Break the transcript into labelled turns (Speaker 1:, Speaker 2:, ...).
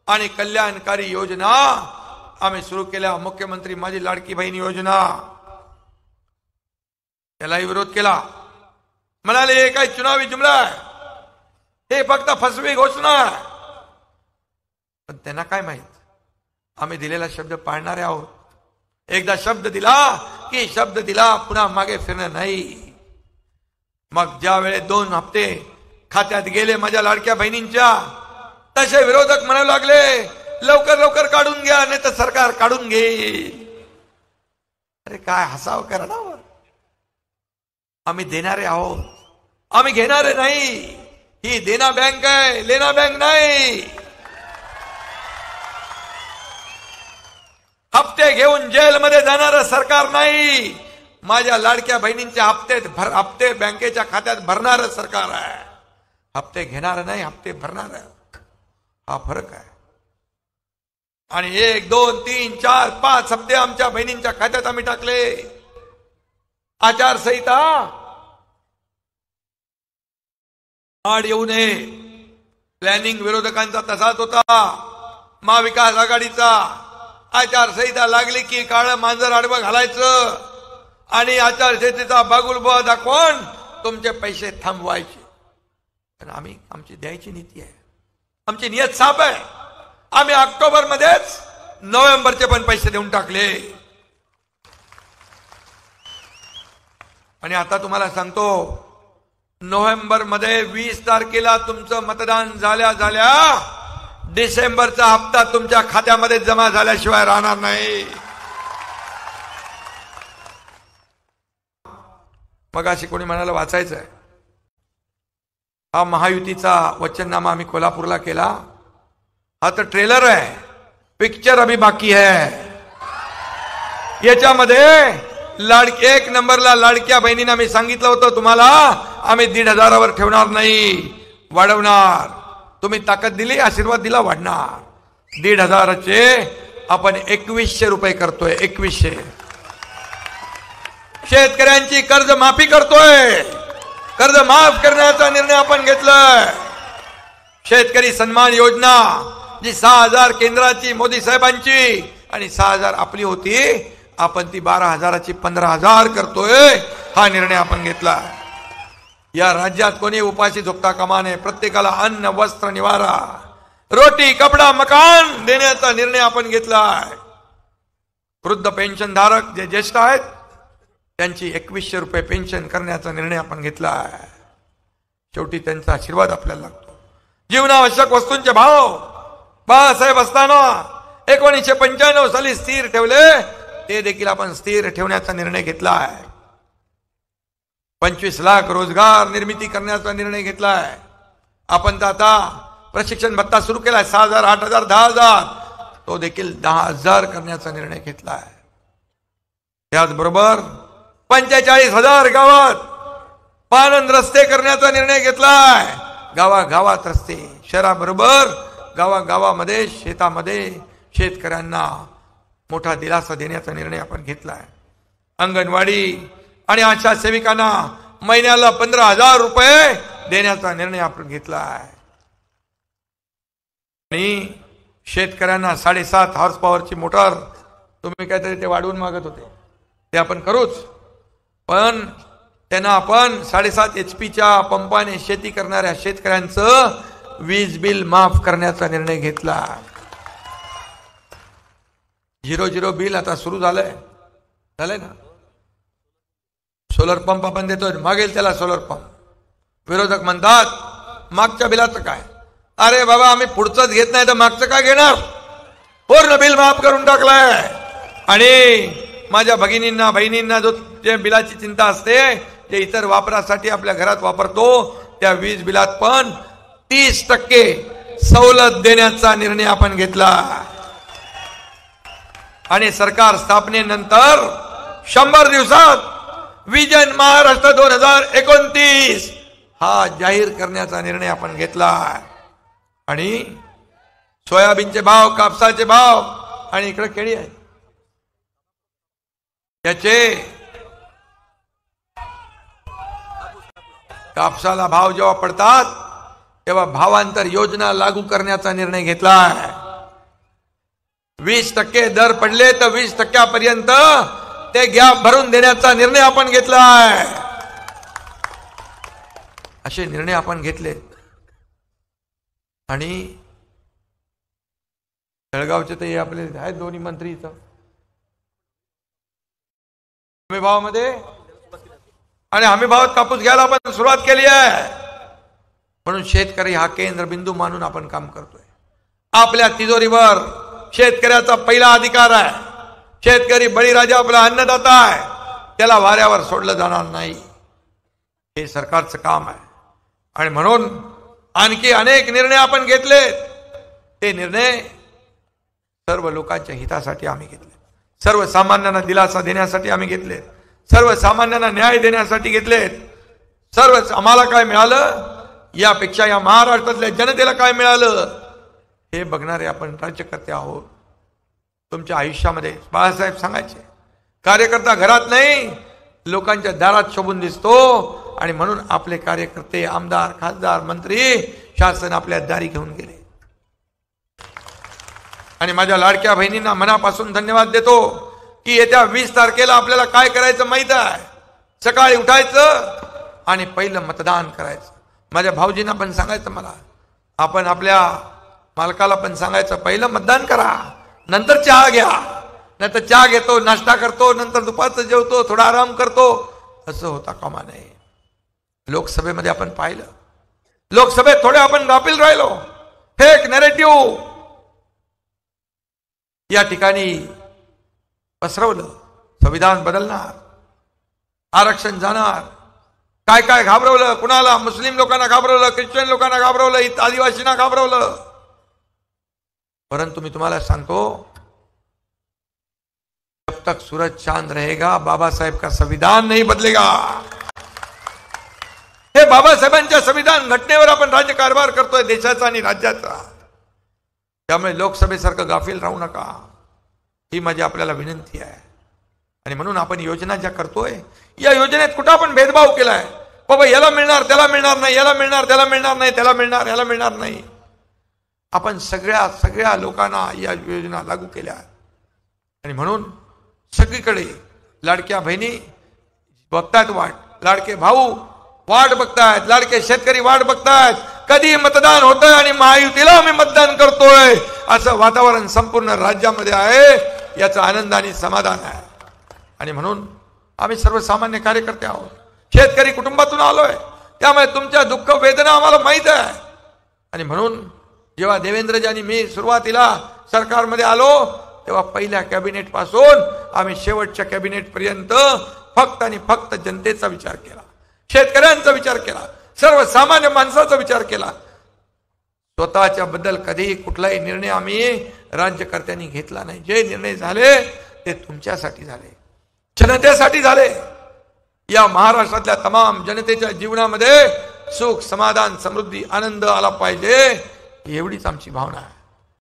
Speaker 1: आणि कल्याणकारी योजना आम्ही सुरू केल्या. मुख्यमंत्री माझी लाडकी बहीण योजना, त्यालाही विरोध केला. म्हणाले हे काय चुनावी जुमला आहे, हे फक्त फसवी घोषणा आहे. पण त्यांना काय माहित, आम्ही दिलेला शब्द पाळणारे आहोत. एकदा शब्द दिला की शब्द दिला, पुन्हा मागे फिरणं नाही. मग ज्या वेळेस 2 हप्ते खात्यात गेले माझ्या लाडक्या बहिणींच्या, तसे विरोधक म्हणू लागले लवकर लवकर काढून घ्या, नाही तर सरकार काढून घेईल. अरे काय हसावं करणार, आम्ही देणारे आहोत, आम्ही घेणारे नाही. ही देना बँक आहे, लेना बँक नाही. हप्ते घेऊन जेलमध्ये जाणारं सरकार नाही. माझ्या लाडक्या बहिणींचे हप्ते बँकेच्या खात्यात भरणारं सरकार आहे. हप्ते घेणार नाही, हप्ते भरणार. हा फरक आहे. आणि 1, 2, 3, 4, 5 हप्ते आमच्या बहिणींच्या खात्यात आम्ही टाकले. आचारसंहिता आड येऊ नये, प्लॅनिंग विरोधकांचा तसाच होता, महाविकास आघाडीचा. आचारसंहिता लागली की काळं मांजर आडवं घालायचं आणि आचारसंहितेचा बागुलबुवा दाखवून तुमचे पैसे थांबवायचे. पण आम्ही आमची द्यायची नीती आहे, आमची नियत साफ आहे. आम्ही ऑक्टोबर मध्येच नोव्हेंबरचे पण पैसे देऊन टाकले. आणि आता तुम्हाला सांगतो, नोव्हेंबर मध्ये 20 तारखेला तुमचं मतदान झाल्या डिसेंबरचा हप्ता तुमच्या खात्यामध्ये जमा झाल्याशिवाय राहणार नाही. मग अशी कोणी म्हणाला वाचायचं आहे, हा महायुतीचा वचननामा आम्ही कोल्हापूरला केला. हा तर ट्रेलर आहे, पिक्चर अभी बाकी है. याच्यामध्ये 1 नंबरला लाडक्या बहिणींना मी सांगितलं होतं तुम्हाला, आम्ही 1,500वर ठेवणार नाही, वाढवणार. तुम्ही ताकद दिली, आशीर्वाद दिला, वाढणार. 1,500चे आपण 2100 रुपये करतोय. 2100 शेतकऱ्यांची कर्ज माफी करतोय. कर्ज माफ करण्याचा निर्णय आपण घेतलाय. शेतकरी सन्मान योजना जी 6,000 केंद्राची मोदी साहेबांची आणि 6,000 आपली होती, आपण ती 12,000ची 15,000 करतोय. हा निर्णय आपण घेतला. या राज्यात कोणी उपाशी झोपता कामा नये. प्रत्येकाला अन्न, वस्त्र, निवारा, रोटी, कपडा, मकान देण्याचा निर्णय आपण घेतलाय. वृद्ध पेन्शन धारक जे ज्येष्ठ आहेत त्यांची 2100 रुपये पेन्शन करण्याचा निर्णय आपण घेतलाय. शेवटी त्यांचा आशीर्वाद आपल्याला लागतो. जीवनावश्यक वस्तूंचे भाव बाळासाहेब असताना 1995 साली स्थिर ठेवले, ते देखील आपण स्थिर ठेवण्याचा निर्णय घेतला आहे. 25 लाख रोजगार निर्मिती करण्याचा निर्णय घेतलाय आपण. तर आता प्रशिक्षण भत्ता सुरू केलाय, 6,000, 8,000, 10,000, तो देखील 10,000 करण्याचा निर्णय घेतलाय. त्याचबरोबर 45,000 गावात पाणंद रस्ते करण्याचा निर्णय घेतलाय. गावागावात रस्ते, शहराबरोबर गावागावामध्ये, शेतामध्ये शेतकऱ्यांना मोठा दिलासा देण्याचा निर्णय आपण घेतलाय. अंगणवाडी आणि आशा सेविकांना महिन्याला 15,000 रुपये देण्याचा निर्णय आपण घेतलाय. आणि शेतकऱ्यांना 7.5 हॉर्स पॉवरची मोटर तुम्ही काहीतरी ते वाढवून मागत होते, ते आपण करूच. पण त्यांना आपण 7.5 HP पंपाने शेती करणाऱ्या शेतकऱ्यांचं वीज बिल माफ करण्याचा निर्णय घेतला. 0 बिल आता सुरू झालंय ना. सोलर पंप आपण देतोय, मागेल त्याला सोलर पंप. विरोधक म्हणतात मागच्या बिलाचं काय. अरे बाबा, आम्ही पुढचंच घेत नाही तर मागचं काय घेणार. पूर्ण बिल माफ करून टाकलाय. आणि माझ्या भगिनींना, बहिणींना जो जे बिलाची चिंता असते, जे इतर वापरासाठी आपल्या घरात वापरतो, त्या वीज बिलात पण 30% सवलत देण्याचा निर्णय आपण घेतला. आणि सरकार स्थापनेनंतर 100 दिवसात विजन महाराष्ट्र 2029 हा जाहीर करण्याचा निर्णय आपण घेतला. आणि सोयाबीनचे भाव, कापसाचे भाव आणि इकडे केळी आहे, याचे कापसाला भाव जेव्हा पडतात तेव्हा भावांतर योजना लागू करण्याचा निर्णय घेतला. 20% दर पडले तर 20% ते गॅप भरून देण्याचा निर्णय आपण घेतला आहे. असे निर्णय आपण घेतले. आणि जळगावचे ते आपले आहेत दोन्ही मंत्री इथं हमी भावामध्ये, आणि हमी भावात कापूस घ्यायला आपण सुरुवात केली आहे. म्हणून शेतकरी हा केंद्रबिंदू मानून आपण काम करतोय. आपल्या तिजोरीवर शेतकऱ्याचा पहिला अधिकार आहे. शेतकरी बळीराजा आपला अन्नदाता आहे, त्याला वाऱ्यावर सोडलं जाणार नाही. हे सरकारचं काम आहे. आणि म्हणून आणखी अनेक निर्णय आपण घेतले. ते निर्णय सर्व लोकांच्या हितासाठी आम्ही घेतले. सर्वसामान्यांना दिलासा देण्यासाठी आम्ही घेतले. सर्वसामान्यांना न्याय देण्यासाठी घेतलेत. सर्वच आम्हाला काय मिळालं यापेक्षा या महाराष्ट्रातल्या जनतेला काय मिळालं हे बघणारे आपण राज्यकर्ते आहोत. तुमच्या आयुष्यामध्ये बाळासाहेब सांगायचे, कार्यकर्ता घरात नाही लोकांच्या दारात शोभून दिसतो. आणि म्हणून आपले कार्यकर्ते, आमदार, खासदार, मंत्री, शासन आपल्या दारी घेऊन गेले. आणि माझ्या लाडक्या बहिणींना मनापासून धन्यवाद देतो की येत्या 20 तारखेला आपल्याला काय करायचं माहित आहे. सकाळी उठायचं आणि पहिलं मतदान करायचं. माझ्या भाऊजींना पण सांगायचं, मला आपण आपल्या मालकाला पण सांगायचं, पहिलं मतदान करा, नंतर चहा घ्या. नंतर चहा घेतो, नाश्ता करतो, नंतर दुपारचं जेवतो, थोडा आराम करतो. असं होता कामा नये. लोकसभेमध्ये आपण पाहिलं, लोकसभेत थोडे आपण गाफील राहिलो. फेक नॅरेटिव्ह या ठिकाणी पसरवलं. संविधान बदलणार, आरक्षण जाणार, काय काय घाबरवलं. कुणाला? मुस्लिम लोकांना घाबरवलं, ख्रिश्चन लोकांना घाबरवलं, आदिवासींना घाबरवलं. परंतु मी तुम्हाला सांगतो, जब तक सूरज चांद रहेगा बाबा साहेब का संविधान नहीं बदलेगा. हे बाबासाहेबांच्या संविधान घटनेवर आपण राज्यकारभार करतोय देशाचा आणि राज्याचा. त्यामुळे लोकसभेसारखं गाफील राहू नका, ही माझी आपल्याला विनंती आहे. आणि म्हणून आपण योजना ज्या करतोय, या योजनेत कुठं आपण भेदभाव केलाय. बाबा याला मिळणार त्याला मिळणार नाही, याला मिळणार त्याला मिळणार नाही, त्याला मिळणार याला मिळणार नाही. आपण सगळ्या लोकांना या योजना लागू केल्या. आणि म्हणून सगळीकडे लाडक्या बहिणी बघतायत वाट, लाडके भाऊ वाट बघतायत, लाडके शेतकरी वाट बघतायत, कधी मतदान होतंय आणि महायुतीला आम्ही मतदान करतोय असं वातावरण संपूर्ण राज्यामध्ये आहे. याचा आनंद आणि समाधान आहे. आणि म्हणून आम्ही सर्वसामान्य कार्यकर्ते आहोत, शेतकरी कुटुंबातून आलोय. त्यामुळे तुमच्या दुःख वेदना आम्हाला माहित आहे. आणि म्हणून जेव्हा देवेंद्रजी आणि मी सुरुवातीला सरकारमध्ये आलो, तेव्हा पहिल्या कॅबिनेट पासून आम्ही शेवटच्या कॅबिनेट पर्यंत फक्त आणि फक्त जनतेचा विचार केला, शेतकऱ्यांचा विचार केला, सर्वसामान्य माणसाचा विचार केला. स्वतःच्या बद्दल कधीही कुठलाही निर्णय आम्ही राज्यकर्त्यांनी घेतला नाही. जे निर्णय झाले ते तुमच्यासाठी झाले, जनतेसाठी झाले. या महाराष्ट्रातल्या तमाम जनतेच्या जीवनामध्ये सुख, समाधान, समृद्धी, आनंद आला पाहिजे, एवढीच आमची भावना आहे.